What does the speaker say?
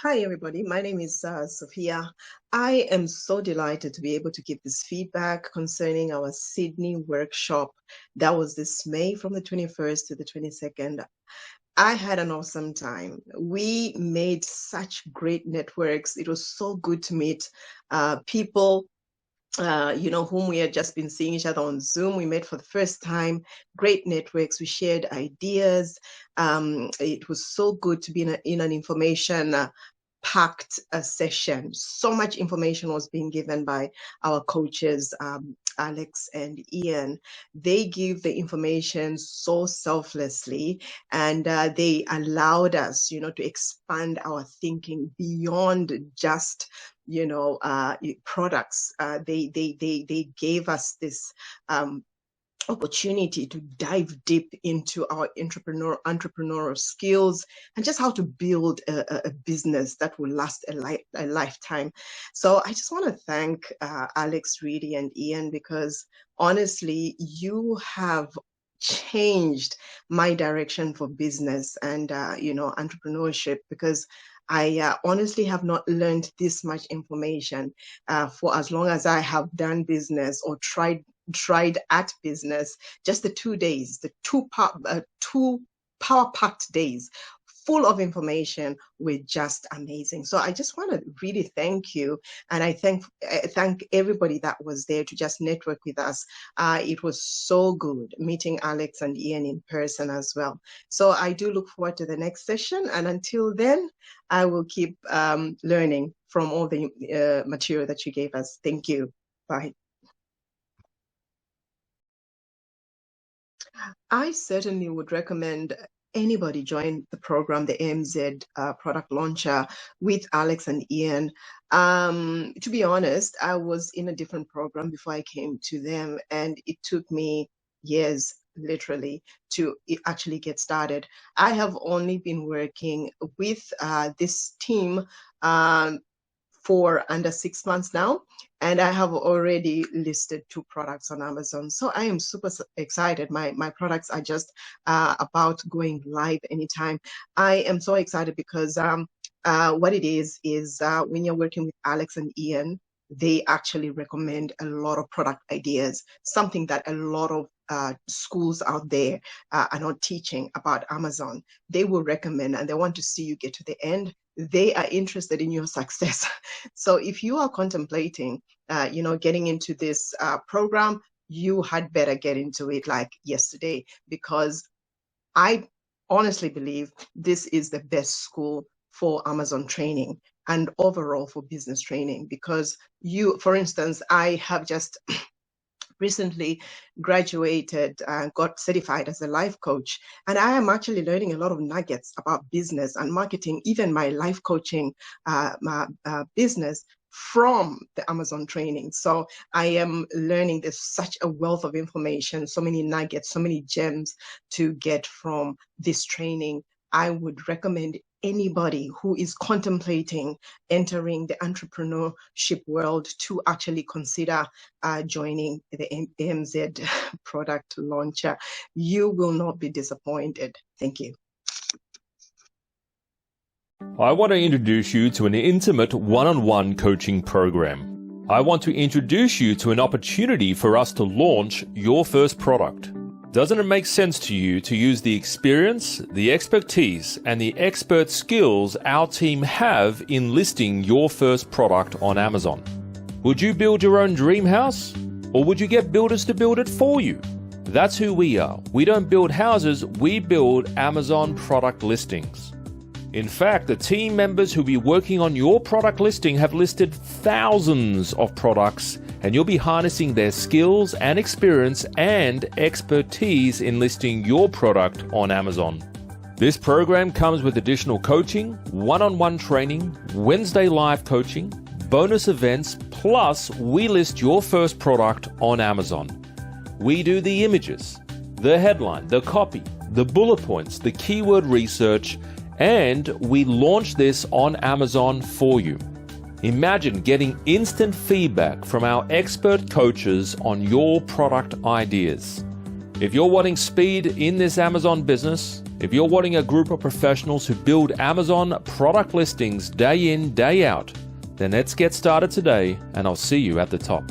Hi, everybody. My name is Sophia. I am so delighted to be able to give this feedback concerning our Sydney workshop. That was this May from the 21st to the 22nd. I had an awesome time. We made such great networks. It was so good to meet people whom we had just been seeing each other on Zoom. We met for the first time, great networks. We shared ideas. It was so good to be in an information packed session. So much information was being given by our coaches, Alex and Ian. They give the information so selflessly, and they allowed us, to expand our thinking beyond just products. They gave us this opportunity to dive deep into our entrepreneurial skills and just how to build a business that will last a lifetime. So I just want to thank Alex, Reedy, and Ian, because honestly, you have changed my direction for business and entrepreneurship, because I honestly have not learned this much information for as long as I have done business or tried at business. Just the 2 days, the two power-packed days full of information were just amazing. So I just want to really thank you, and I thank everybody that was there to just network with us. It was so good meeting Alex and Ian in person as well. So I do look forward to the next session, and until then, I will keep learning from all the material that you gave us. Thank you. Bye. I certainly would recommend anybody join the program, the AMZ product launcher with Alex and Ian. To be honest, I was in a different program before I came to them, and it took me years, literally, to actually get started. I have only been working with this team for under 6 months now, and I have already listed 2 products on Amazon. So I am super excited. My products are just about going live anytime. I am so excited because what it is when you're working with Alex and Ian, they actually recommend a lot of product ideas, something that a lot of schools out there are not teaching about Amazon. They will recommend, and they want to see you get to the end. They are interested in your success. So if you are contemplating, getting into this program, you had better get into it like yesterday, because I honestly believe this is the best school for Amazon training and overall for business training. Because for instance, I have just recently graduated and got certified as a life coach. And I am actually learning a lot of nuggets about business and marketing, even my life coaching business, from the Amazon training. So I am learning. There's such a wealth of information, so many nuggets, so many gems to get from this training. I would recommend anybody who is contemplating entering the entrepreneurship world to actually consider joining the AMZ product launcher. You will not be disappointed. Thank you. I want to introduce you to an intimate one-on-one coaching program. I want to introduce you to an opportunity for us to launch your first product. Doesn't it make sense to you to use the experience, the expertise, and the expert skills our team have in listing your first product on Amazon? Would you build your own dream house? Or would you get builders to build it for you? That's who we are. We don't build houses, we build Amazon product listings. In fact, the team members who will be working on your product listing have listed thousands of products, and you'll be harnessing their skills and experience and expertise in listing your product on Amazon. This program comes with additional coaching, one-on-one training, Wednesday live coaching, bonus events, plus we list your first product on Amazon. We do the images, the headline, the copy, the bullet points, the keyword research, and we launch this on Amazon for you. Imagine getting instant feedback from our expert coaches on your product ideas. If you're wanting speed in this Amazon business, If you're wanting a group of professionals who build Amazon product listings day in, day out, then let's get started today, and I'll see you at the top.